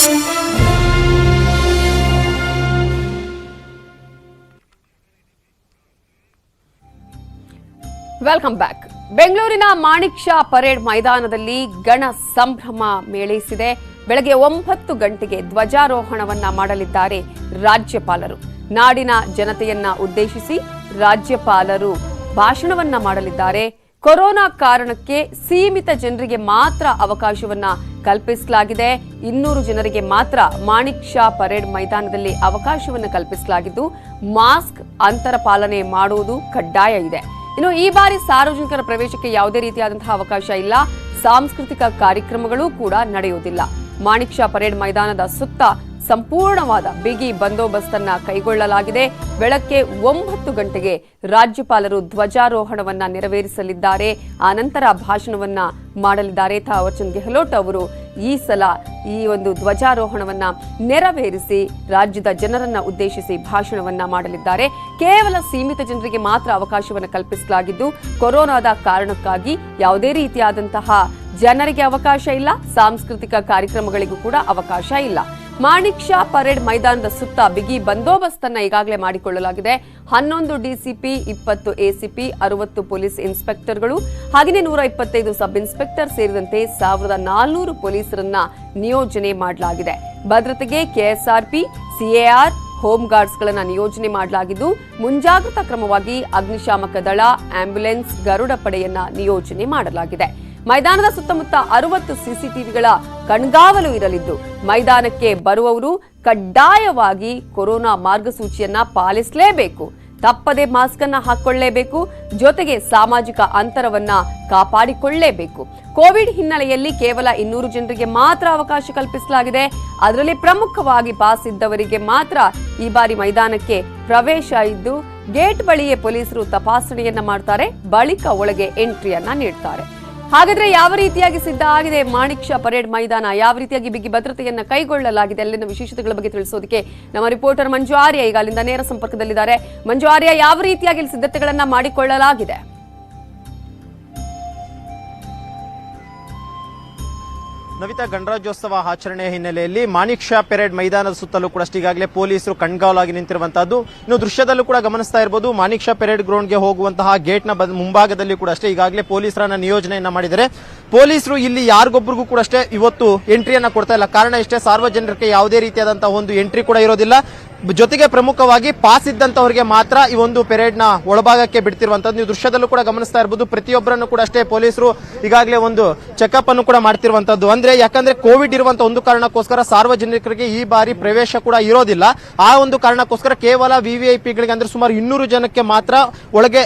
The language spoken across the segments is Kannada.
Welcome back. ಬೆಂಗಳೂರಿನ ಮಾಣಿಕ್ ಷಾ ಪರೇಡ್ ಮೈದಾನದಲ್ಲಿ ಗಣ ಸಂಭ್ರಮ ಮೇಳೈಸಿದೆ. ಬೆಳಗ್ಗೆ 9 ಗಂಟೆಗೆ ಧ್ವಜಾರೋಹಣವನ್ನ ಮಾಡಲಿದ್ದಾರೆ ರಾಜ್ಯಪಾಲರು. ನಾಡಿನ ಜನತೆಯನ್ನ ಉದ್ದೇಶಿಸಿ ರಾಜ್ಯಪಾಲರು ಭಾಷಣವನ್ನ ಮಾಡಲಿದ್ದಾರೆ. ಕೊರೋನಾ ಕಾರಣಕ್ಕೆ ಸೀಮಿತ ಜನರಿಗೆ ಮಾತ್ರ ಅವಕಾಶವನ್ನ ಕಲ್ಪಿಸಲಾಗಿದೆ. 200 ಜನರಿಗೆ ಮಾತ್ರ ಮಾಣಿಕ್ ಷಾ ಪರೇಡ್ ಮೈದಾನದಲ್ಲಿ ಅವಕಾಶವನ್ನು ಕಲ್ಪಿಸಲಾಗಿದ್ದು, ಮಾಸ್ಕ್ ಅಂತರ ಪಾಲನೆ ಮಾಡುವುದು ಕಡ್ಡಾಯ ಇದೆ. ಇನ್ನು ಈ ಬಾರಿ ಸಾರ್ವಜನಿಕರ ಪ್ರವೇಶಕ್ಕೆ ಯಾವುದೇ ರೀತಿಯಾದಂತಹ ಅವಕಾಶ ಇಲ್ಲ. ಸಾಂಸ್ಕೃತಿಕ ಕಾರ್ಯಕ್ರಮಗಳು ಕೂಡ ನಡೆಯುವುದಿಲ್ಲ. ಮಾಣಿಕ್ ಷಾ ಪರೇಡ್ ಮೈದಾನದ ಸುತ್ತ ಸಂಪೂರ್ಣವಾದ ಬಿಗಿ ಬಂದೋಬಸ್ತ್ ಅನ್ನ ಕೈಗೊಳ್ಳಲಾಗಿದೆ. ಬೆಳಗ್ಗೆ 9 ಗಂಟೆಗೆ ರಾಜ್ಯಪಾಲರು ಧ್ವಜಾರೋಹಣವನ್ನ ನೆರವೇರಿಸಲಿದ್ದಾರೆ. ಆನಂತರ ಭಾಷಣವನ್ನ ಮಾಡಲಿದ್ದಾರೆ. ಥಾವರ್ ಚಂದ್ ಗೆಹ್ಲೋಟ್ ಅವರು ಈ ಸಲ ಈ ಒಂದು ಧ್ವಜಾರೋಹಣವನ್ನ ನೆರವೇರಿಸಿ ರಾಜ್ಯದ ಜನರನ್ನ ಉದ್ದೇಶಿಸಿ ಭಾಷಣವನ್ನ ಮಾಡಲಿದ್ದಾರೆ. ಕೇವಲ ಸೀಮಿತ ಜನರಿಗೆ ಮಾತ್ರ ಅವಕಾಶವನ್ನು ಕಲ್ಪಿಸಲಾಗಿದ್ದು, ಕೊರೋನಾದ ಕಾರಣಕ್ಕಾಗಿ ಯಾವುದೇ ರೀತಿಯಾದಂತಹ ಜನರಿಗೆ ಅವಕಾಶ ಇಲ್ಲ. ಸಾಂಸ್ಕೃತಿಕ ಕಾರ್ಯಕ್ರಮಗಳಿಗೂ ಕೂಡ ಅವಕಾಶ ಇಲ್ಲ. ಮಾಣಿಕ್ ಷಾ ಪರೇಡ್ ಮೈದಾನದ ಸುತ್ತ ಬಿಗಿ ಬಂದೋಬಸ್ತ್ ಅನ್ನ ಈಗಾಗಲೇ ಮಾಡಿಕೊಳ್ಳಲಾಗಿದೆ. 11 ಡಿಸಿಪಿ, 20 ಎಸಿಪಿ, 60 ಪೊಲೀಸ್ ಇನ್ಸ್ಪೆಕ್ಟರ್ಗಳು, ಹಾಗೆಯೇ 125 ಸಬ್ ಇನ್ಸ್ಪೆಕ್ಟರ್ ಸೇರಿದಂತೆ 1400 ಪೊಲೀಸರನ್ನ ನಿಯೋಜನೆ ಮಾಡಲಾಗಿದೆ. ಭದ್ರತೆಗೆ ಕೆಎಸ್ಆರ್ಪಿ, ಸಿಎಆರ್, ಹೋಮ್ ಗಾರ್ಡ್ಸ್ ಗಳನ್ನ ನಿಯೋಜನೆ ಮಾಡಲಾಗಿದ್ದು, ಮುಂಜಾಗ್ರತಾ ಕ್ರಮವಾಗಿ ಅಗ್ನಿಶಾಮಕ ದಳ, ಆಂಬ್ಯುಲೆನ್ಸ್, ಗರುಡ ಪಡೆಯನ್ನ ನಿಯೋಜನೆ ಮಾಡಲಾಗಿದೆ. ಮೈದಾನದ ಸುತ್ತಮುತ್ತ 60 ಸಿಸಿಟಿವಿಗಳ ಕಣ್ಗಾವಲು ಇರಲಿದ್ದು, ಮೈದಾನಕ್ಕೆ ಬರುವವರು ಕಡ್ಡಾಯವಾಗಿ ಕೊರೋನಾ ಮಾರ್ಗಸೂಚಿಯನ್ನ ಪಾಲಿಸಲೇಬೇಕು. ತಪ್ಪದೆ ಮಾಸ್ಕ್ ಅನ್ನ ಹಾಕೊಳ್ಳೇಬೇಕು. ಜೊತೆಗೆ ಸಾಮಾಜಿಕ ಅಂತರವನ್ನ ಕಾಪಾಡಿಕೊಳ್ಳಲೇಬೇಕು. ಕೋವಿಡ್ ಹಿನ್ನೆಲೆಯಲ್ಲಿ ಕೇವಲ 200 ಜನರಿಗೆ ಮಾತ್ರ ಅವಕಾಶ ಕಲ್ಪಿಸಲಾಗಿದೆ. ಅದರಲ್ಲಿ ಪ್ರಮುಖವಾಗಿ ಪಾಸ್ ಇದ್ದವರಿಗೆ ಮಾತ್ರ ಈ ಬಾರಿ ಮೈದಾನಕ್ಕೆ ಪ್ರವೇಶ ಇದ್ದು, ಗೇಟ್ ಬಳಿಯೇ ಪೊಲೀಸರು ತಪಾಸಣೆಯನ್ನ ಮಾಡ್ತಾರೆ. ಬಳಿಕ ಒಳಗೆ ಎಂಟ್ರಿಯನ್ನ ನೀಡ್ತಾರೆ. ಹಾಗಾದ್ರೆ ಯಾವ ರೀತಿಯಾಗಿ ಸಿದ್ಧ ಆಗಿದೆ ಮಾಣಿಕ್ ಷಾ ಪರೇಡ್ ಮೈದಾನ, ಯಾವ ರೀತಿಯಾಗಿ ಬಿಗಿ ಭದ್ರತೆಯನ್ನ ಕೈಗೊಳ್ಳಲಾಗಿದೆ, ಅಲ್ಲಿನ ವಿಶೇಷತೆಗಳ ಬಗ್ಗೆ ತಿಳಿಸೋದಕ್ಕೆ ನಮ್ಮ ರಿಪೋರ್ಟರ್ ಮಂಜು ಆರ್ಯ ಈಗ ಅಲ್ಲಿಂದ ನೇರ ಸಂಪರ್ಕದಲ್ಲಿದ್ದಾರೆ. ಮಂಜು ಆರ್ಯ, ಯಾವ ರೀತಿಯಾಗಿ ಸಿದ್ಧತೆಗಳನ್ನ ಮಾಡಿಕೊಳ್ಳಲಾಗಿದೆ? ನವಿತಾ, ಗಣರಾಜ್ಯೋತ್ಸವ ಆಚರಣೆ ಹಿನ್ನೆಲೆಯಲ್ಲಿ ಮಾಣಿಕ್ ಷಾ ಪರೇಡ್ ಮೈದಾನದ ಸುತ್ತಲೂ ಕೂಡ ಈಗಾಗಲೇ ಪೊಲೀಸರು ಕಣ್ಗಾವಲಾಗಿ ನಿಂತಿರುವಂತಹದ್ದು. ಇನ್ನು ದೃಶ್ಯದಲ್ಲೂ ಕೂಡ ಗಮನಿಸ್ತಾ ಇರಬಹುದು. ಮಾಣಿಕ್ ಷಾ ಪರೇಡ್ ಗ್ರೌಂಡ್ಗೆ ಹೋಗುವಂತಹ ಗೇಟ್ನ ಮುಂಭಾಗದಲ್ಲಿ ಕೂಡ ಅಷ್ಟೇ ಈಗಾಗಲೇ ಪೊಲೀಸರನ್ನ ನಿಯೋಜನೆಯನ್ನ ಮಾಡಿದ್ದಾರೆ. ಪೊಲೀಸರು ಇಲ್ಲಿ ಯಾರಿಗೊಬ್ಬರಿಗೂ ಕೂಡ ಅಷ್ಟೇ ಇವತ್ತು ಎಂಟ್ರಿಯನ್ನ ಕೊಡ್ತಾ ಇಲ್ಲ. ಕಾರಣ ಇಷ್ಟೇ, ಸಾರ್ವಜನಿಕರಿಗೆ ಯಾವುದೇ ರೀತಿಯಾದಂತಹ ಒಂದು ಎಂಟ್ರಿ ಕೂಡ ಇರೋದಿಲ್ಲ. ಜೊತೆಗೆ ಪ್ರಮುಖವಾಗಿ ಪಾಸ್ ಇದ್ದಂತವರಿಗೆ ಮಾತ್ರ ಈ ಒಂದು ಪೆರೇಡ್ ನ ಒಳಭಾಗಕ್ಕೆ ಬಿಡ್ತಿರುವಂತದ್ದು. ನೀವು ದೃಶ್ಯದಲ್ಲೂ ಕೂಡ ಗಮನಿಸ್ತಾ ಇರಬಹುದು. ಪ್ರತಿಯೊಬ್ಬರನ್ನು ಕೂಡ ಅಷ್ಟೇ ಪೊಲೀಸರು ಈಗಾಗಲೇ ಒಂದು ಚೆಕ್ಅಪ್ ಅನ್ನು ಕೂಡ ಮಾಡ್ತಿರುವಂತದ್ದು. ಅಂದ್ರೆ ಯಾಕಂದ್ರೆ ಕೋವಿಡ್ ಇರುವಂತಹ ಒಂದು ಕಾರಣಕ್ಕೋಸ್ಕರ ಸಾರ್ವಜನಿಕರಿಗೆ ಈ ಬಾರಿ ಪ್ರವೇಶ ಕೂಡ ಇರೋದಿಲ್ಲ. ಆ ಒಂದು ಕಾರಣಕ್ಕೋಸ್ಕರ ಕೇವಲ ವಿವಿಐಪಿಗಳಿಗೆ ಅಂದ್ರೆ ಸುಮಾರು 200 ಜನಕ್ಕೆ ಮಾತ್ರ ಒಳಗೆ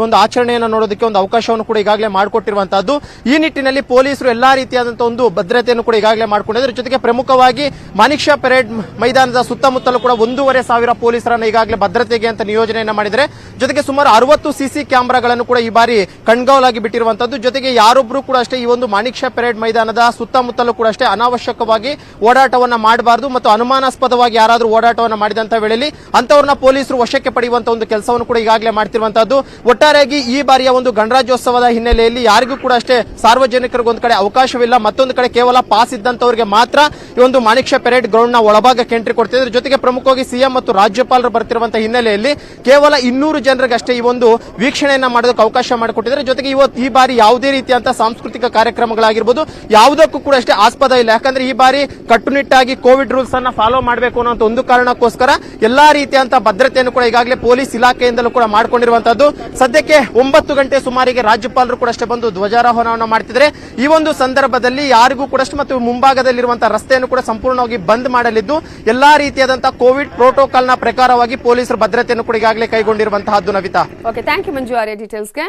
ಒಂದು ಆಚರಣೆಯನ್ನು ನೋಡೋದಕ್ಕೆ ಒಂದು ಅವಕಾಶವನ್ನು ಕೂಡ ಈಗಾಗಲೇ ಮಾಡಿಕೊಟ್ಟಿರುವಂತದ್ದು. ಈ ನಿಟ್ಟಿನಲ್ಲಿ ಪೊಲೀಸರು ಎಲ್ಲಾ ರೀತಿಯಾದಂತಹ ಒಂದು ಭದ್ರತೆಯನ್ನು ಕೂಡ ಈಗಾಗಲೇ ಮಾಡಿಕೊಂಡಿದ್ದಾರೆ. ಜೊತೆಗೆ ಪ್ರಮುಖವಾಗಿ ಮಾಣಿಕ್ ಷಾ ಪರೇಡ್ ಮೈದಾನದ ಸುತ್ತಮುತ್ತಲೂ ಕೂಡ 1,500 ಪೊಲೀಸರನ್ನ ಈಗಾಗಲೇ ಭದ್ರತೆಗೆ ಅಂತ ನಿಯೋಜನೆಯನ್ನ ಮಾಡಿದರೆ. ಜೊತೆಗೆ ಸುಮಾರು 60 ಸಿಸಿ ಕ್ಯಾಮೆರಾಗಳನ್ನು ಕೂಡ ಈ ಬಾರಿ ಕಣ್ಗಾವಲಾಗಿ ಬಿಟ್ಟಿರುವಂತದ್ದು. ಜೊತೆಗೆ ಯಾರೊಬ್ರು ಕೂಡ ಅಷ್ಟೇ ಈ ಒಂದು ಮಾಣಿಕ್ ಷಾ ಪರೇಡ್ ಮೈದಾನದ ಸುತ್ತಮುತ್ತಲೂ ಕೂಡ ಅಷ್ಟೇ ಅನಾವಶ್ಯಕವಾಗಿ ಓಡಾಟವನ್ನ ಮಾಡಬಾರದು ಮತ್ತು ಅನುಮಾನಾಸ್ಪದವಾಗಿ ಯಾರಾದರೂ ಓಡಾಟವನ್ನ ಮಾಡಿದಂತ ವೇಳೆಯಲ್ಲಿ ಅಂತವ್ರನ್ನ ಪೊಲೀಸರು ವಶಕ್ಕೆ ಪಡೆಯುವಂತಹ ಒಂದು ಕೆಲಸವನ್ನು ಕೂಡ ಈಗಾಗಲೇ ಮಾಡ್ತಿರುವಂತದ್ದು. ಒಟ್ಟಾರೆಯಾಗಿ ಈ ಬಾರಿಯ ಒಂದು ಗಣರಾಜ್ಯೋತ್ಸವದ ಹಿನ್ನೆಲೆಯಲ್ಲಿ ಯಾರಿಗೂ ಕೂಡ ಅಷ್ಟೇ ಸಾರ್ವಜನಿಕರಿಗೆ ಒಂದು ಕಡೆ ಅವಕಾಶವಿಲ್ಲ, ಮತ್ತೊಂದು ಕಡೆ ಕೇವಲ ಪಾಸ್ ಇದ್ದಂತವರಿಗೆ ಮಾತ್ರ ಈ ಒಂದು ಮಾಣಿಕ್ ಷಾ ಪರೇಡ್ ಗ್ರೌಂಡ್ ನ ಒಳಭಾಗಕ್ಕೆ ಎಂಟ್ರಿ ಕೊಡ್ತಿದ್ದಾರೆ. ಜೊತೆಗೆ ಪ್ರಮುಖವಾಗಿ ಸಿಎಂ ಮತ್ತು ರಾಜ್ಯಪಾಲರು ಬರ್ತಿರುವಂತಹ ಹಿನ್ನೆಲೆಯಲ್ಲಿ ಕೇವಲ 200 ಜನರಿಗೆ ಅಷ್ಟೇ ಈ ಒಂದು ವೀಕ್ಷಣೆಯನ್ನ ಮಾಡೋದಕ್ಕೆ ಅವಕಾಶ ಮಾಡಿಕೊಟ್ಟಿದ್ದಾರೆ. ಜೊತೆಗೆ ಈ ಬಾರಿ ಯಾವುದೇ ರೀತಿಯಂತಹ ಸಾಂಸ್ಕೃತಿಕ ಕಾರ್ಯಕ್ರಮಗಳಾಗಿರ್ಬೋದು ಯಾವುದಕ್ಕೂ ಕೂಡ ಅಷ್ಟೇ ಆಸ್ಪದ ಇಲ್ಲ. ಯಾಕಂದ್ರೆ ಈ ಬಾರಿ ಕಟ್ಟುನಿಟ್ಟಾಗಿ ಕೋವಿಡ್ ರೂಲ್ಸ್ ಅನ್ನ ಫಾಲೋ ಮಾಡಬೇಕು ಅನ್ನೋ ಒಂದು ಕಾರಣಕ್ಕೋಸ್ಕರ ಎಲ್ಲಾ ರೀತಿಯಂತಹ ಭದ್ರತೆಯನ್ನು ಕೂಡ ಈಗಾಗಲೇ ಪೊಲೀಸ್ ಇಲಾಖೆಯಿಂದಲೂ ಕೂಡ ಮಾಡಿಕೊಂಡಿರುವಂತದ್ದು. ಸದ್ಯಕ್ಕೆ 9 ಗಂಟೆ ಸುಮಾರಿಗೆ ರಾಜ್ಯಪಾಲರು ಕೂಡ ಅಷ್ಟೇ ಬಂದು ಧ್ವಜಾರೋಹಣವನ್ನು ಮಾಡ್ತಿದ್ದಾರೆ. ಈ ಒಂದು ಸಂದರ್ಭದಲ್ಲಿ ಯಾರಿಗೂ ಕೂಡ ಅಷ್ಟೇ ಮತ್ತು ಮುಂಭಾಗದಲ್ಲಿರುವಂತಹ ರಸ್ತೆಯನ್ನು ಕೂಡ ಸಂಪೂರ್ಣವಾಗಿ ಬಂದ್ ಮಾಡಲಿದ್ದು ಎಲ್ಲಾ ರೀತಿಯಾದಂತಹ ಕೋವಿಡ್ ಪ್ರೋಟೋಕಾಲ್ ನ ಪ್ರಕಾರವಾಗಿ ಪೊಲೀಸರು ಭದ್ರತೆಯನ್ನು ಕೂಡ ಈಗಾಗಲೇ ಕೈಗೊಂಡಿರುವಂತಹದ್ದು. Navita, okay, thank you Manju Arya ಡೀಟೇಲ್ಸ್ಗೆ.